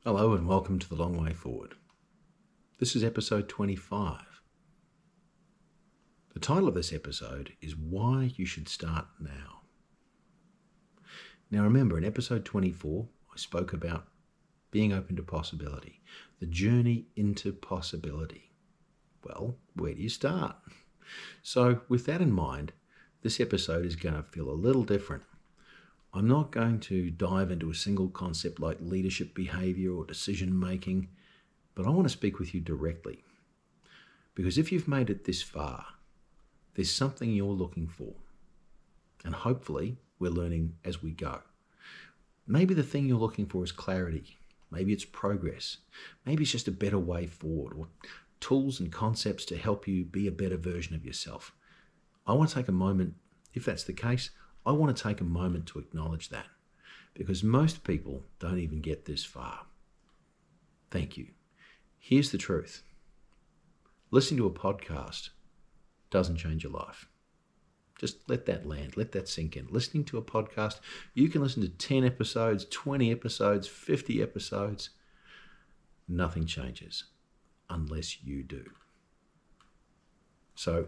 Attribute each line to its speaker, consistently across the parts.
Speaker 1: Hello and welcome to The Long Way Forward. This is episode 25. The title of this episode is Why You Should Start Now. Now remember, in episode 24, I spoke about being open to possibility, the journey into possibility. Well, where do you start? So with that in mind, this episode is going to feel a little different. I'm not going to dive into a single concept like leadership behavior or decision making, but I want to speak with you directly. Because if you've made it this far, there's something you're looking for. And hopefully we're learning as we go. Maybe the thing you're looking for is clarity. Maybe it's progress. Maybe it's just a better way forward, or tools and concepts to help you be a better version of yourself. I want to take a moment, if that's the case, I want to take a moment to acknowledge that, because most people don't even get this far. Thank you. Here's the truth. Listening to a podcast doesn't change your life. Just let that land, let that sink in. Listening to a podcast, you can listen to 10 episodes, 20 episodes, 50 episodes. Nothing changes unless you do. So,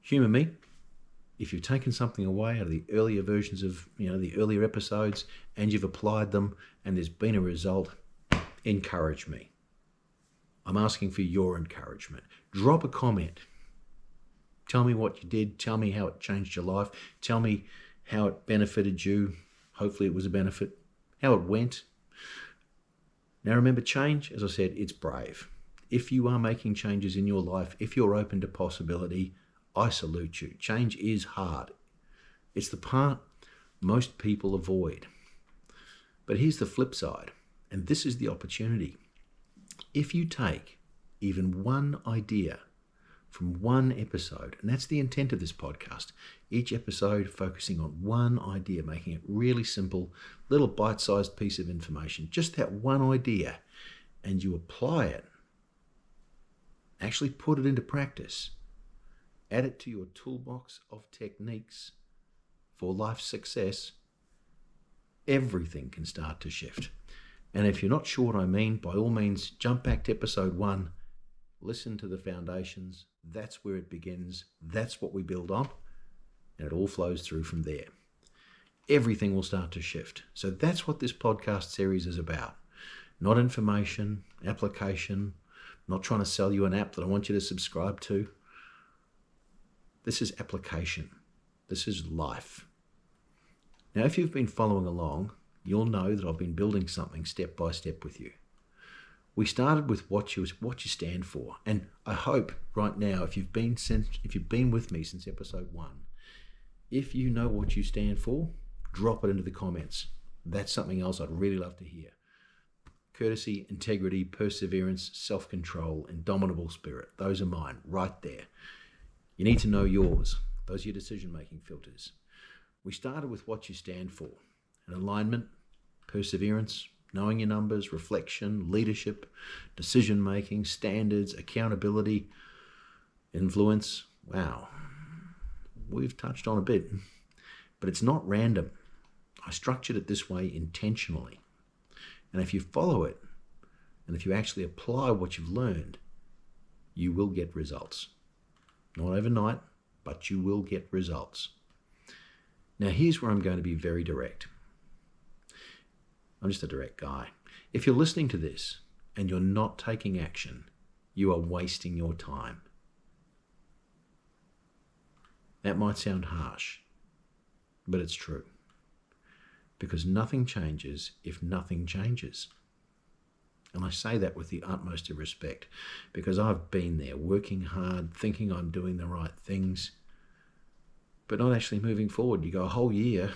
Speaker 1: humour me. If you've taken something away out of the earlier versions of, the earlier episodes and you've applied them and there's been a result, encourage me. I'm asking for your encouragement. Drop a comment. Tell me what you did. Tell me how it changed your life. Tell me how it benefited you. Hopefully it was a benefit. How it went. Now remember, change, as I said, it's brave. If you are making changes in your life, if you're open to possibility, I salute you. Change is hard. It's the part most people avoid. But here's the flip side, and this is the opportunity. If you take even one idea from one episode, and that's the intent of this podcast, each episode focusing on one idea, making it really simple, little bite-sized piece of information, just that one idea, and you apply it, actually put it into practice, add it to your toolbox of techniques for life success, everything can start to shift. And if you're not sure what I mean, by all means, jump back to episode 1, listen to the foundations. That's where it begins. That's what we build on. And it all flows through from there. Everything will start to shift. So that's what this podcast series is about. Not information, application, not trying to sell you an app that I want you to subscribe to. This is application. This is life. Now, if you've been following along, you'll know that I've been building something step by step with you. We started with what you stand for, and I hope right now, if you've been with me since episode 1, if you know what you stand for, drop it into the comments. That's something else I'd really love to hear. Courtesy, integrity, perseverance, self-control, indomitable spirit. Those are mine, right there. You need to know yours. Those are your decision-making filters. We started with what you stand for. And alignment, perseverance, knowing your numbers, reflection, leadership, decision-making, standards, accountability, influence. Wow. We've touched on a bit. But it's not random. I structured it this way intentionally. And if you follow it, and if you actually apply what you've learned, you will get results. Not overnight, but you will get results. Now here's where I'm going to be very direct. I'm just a direct guy. If you're listening to this and you're not taking action, you are wasting your time. That might sound harsh, but it's true. Because nothing changes if nothing changes. And I say that with the utmost of respect, because I've been there working hard, thinking I'm doing the right things, but not actually moving forward. You go a whole year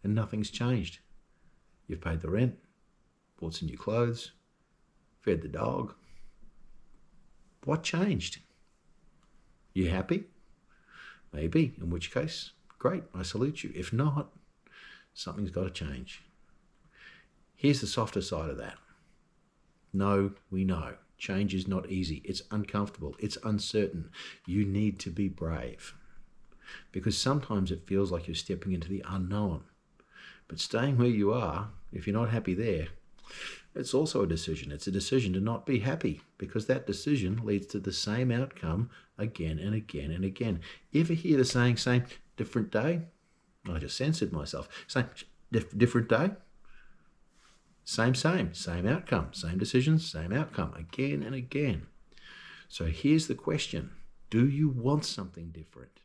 Speaker 1: and nothing's changed. You've paid the rent, bought some new clothes, fed the dog. What changed? You happy? Maybe, in which case, great, I salute you. If not, something's got to change. Here's the softer side of that. No, we know. Change is not easy. It's uncomfortable. It's uncertain. You need to be brave. Because sometimes it feels like you're stepping into the unknown. But staying where you are, if you're not happy there, It's also a decision. It's a decision to not be happy, because that decision leads to the same outcome again and again and again. You ever hear the saying, same, different day? I just censored myself. Same, different day? Same outcome. Same decisions, same outcome, again and again. So here's the question. Do you want something different?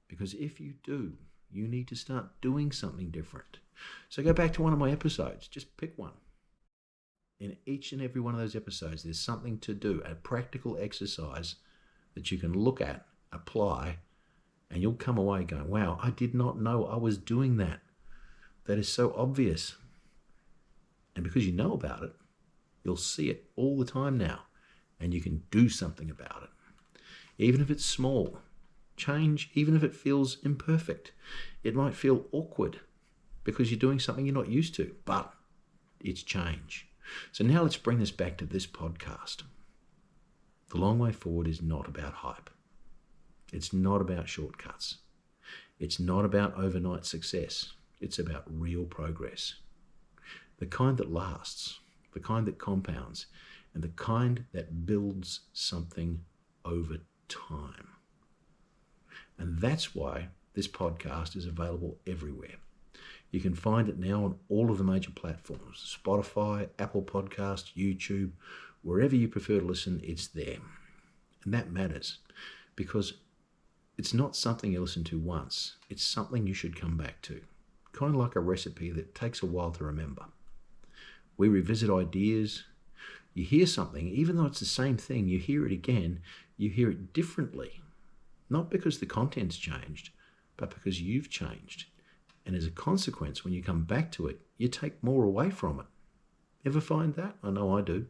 Speaker 1: Because if you do, you need to start doing something different. So go back to one of my episodes. Just pick one. In each and every one of those episodes, there's something to do, a practical exercise that you can look at, apply, and you'll come away going, wow, I did not know I was doing that. That is so obvious. And because you know about it, you'll see it all the time now, and you can do something about it. Even if it's small, change, even if it feels imperfect. It might feel awkward because you're doing something you're not used to, but it's change. So now let's bring this back to this podcast. The long way forward is not about hype. It's not about shortcuts. It's not about overnight success. It's about real progress. The kind that lasts, the kind that compounds, and the kind that builds something over time. And that's why this podcast is available everywhere. You can find it now on all of the major platforms, Spotify, Apple Podcasts, YouTube, wherever you prefer to listen, it's there. And that matters because it's not something you listen to once. It's something you should come back to, kind of like a recipe that takes a while to remember. We revisit ideas. You hear something, even though it's the same thing, you hear it again, you hear it differently. Not because the content's changed, but because you've changed. And as a consequence, when you come back to it, you take more away from it. Ever find that? I know I do.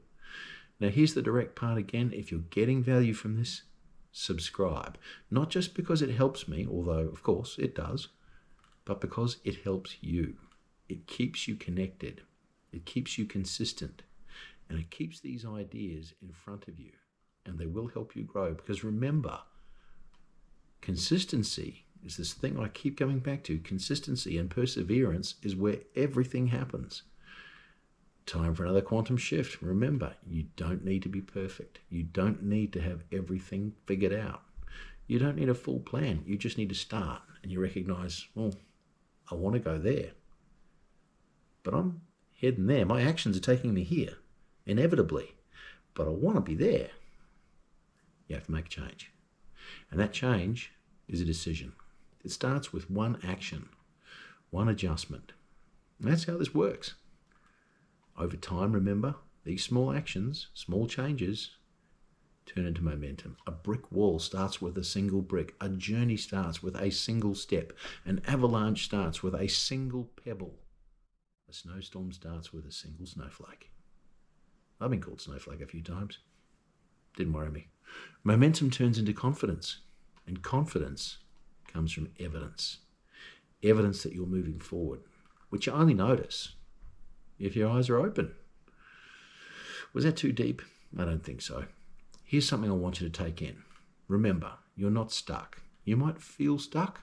Speaker 1: Now here's the direct part again. If you're getting value from this, subscribe. Not just because it helps me, although of course it does, but because it helps you. It keeps you connected. It keeps you consistent. And it keeps these ideas in front of you. And they will help you grow. Because remember, consistency is this thing I keep coming back to. Consistency and perseverance is where everything happens. Time for another quantum shift. Remember, you don't need to be perfect. You don't need to have everything figured out. You don't need a full plan. You just need to start. And you recognize, well, I want to go there. But I'm heading there. My actions are taking me here, inevitably. But I want to be there. You have to make a change. And that change is a decision. It starts with one action, one adjustment. And that's how this works. Over time, remember, these small actions, small changes, turn into momentum. A brick wall starts with a single brick. A journey starts with a single step. An avalanche starts with a single pebble. A snowstorm starts with a single snowflake. I've been called snowflake a few times. Didn't worry me. Momentum turns into confidence. And confidence comes from evidence. Evidence that you're moving forward, which you only notice if your eyes are open. Was that too deep? I don't think so. Here's something I want you to take in. Remember, you're not stuck. You might feel stuck.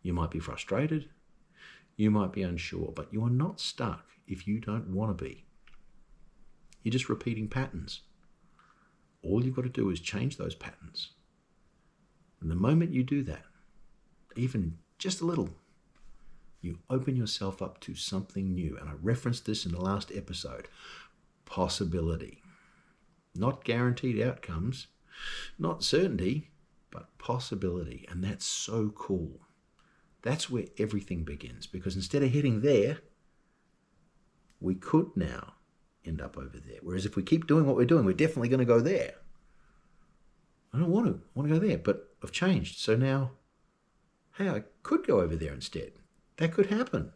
Speaker 1: You might be frustrated. You might be unsure, but you are not stuck if you don't want to be. You're just repeating patterns. All you've got to do is change those patterns. And the moment you do that, even just a little, you open yourself up to something new. And I referenced this in the last episode. Possibility. Not guaranteed outcomes, not certainty, but possibility. And that's so cool. That's where everything begins. Because instead of heading there, we could now end up over there. Whereas if we keep doing what we're doing, we're definitely going to go there. I don't want to. I want to go there, but I've changed. So now, hey, I could go over there instead. That could happen.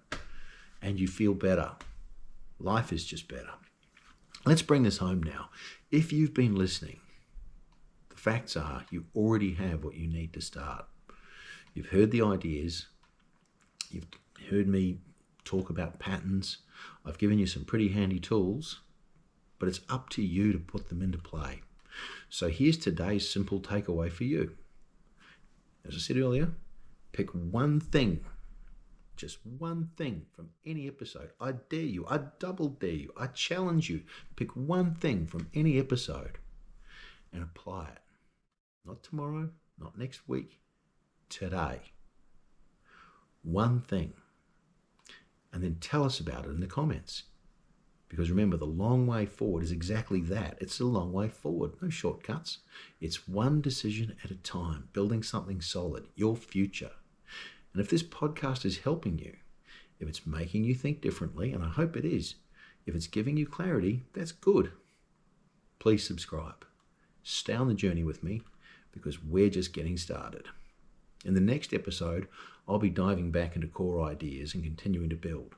Speaker 1: And you feel better. Life is just better. Let's bring this home now. If you've been listening, the facts are you already have what you need to start. You've heard the ideas. You've heard me talk about patterns. I've given you some pretty handy tools, but it's up to you to put them into play. So here's today's simple takeaway for you. As I said earlier, pick one thing. just one thing from any episode. I dare you, I double dare you, I challenge you. Pick one thing from any episode and apply it. Not tomorrow, not next week, today. One thing. And then tell us about it in the comments. Because remember, the long way forward is exactly that. It's a long way forward, no shortcuts. It's one decision at a time, building something solid, your future. And if this podcast is helping you, if it's making you think differently, and I hope it is, if it's giving you clarity, that's good. Please subscribe. Stay on the journey with me, because we're just getting started. In the next episode, I'll be diving back into core ideas and continuing to build.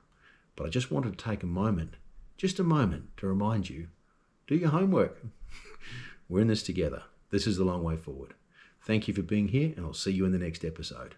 Speaker 1: But I just wanted to take a moment, just a moment, to remind you, do your homework. We're in this together. This is the long way forward. Thank you for being here, and I'll see you in the next episode.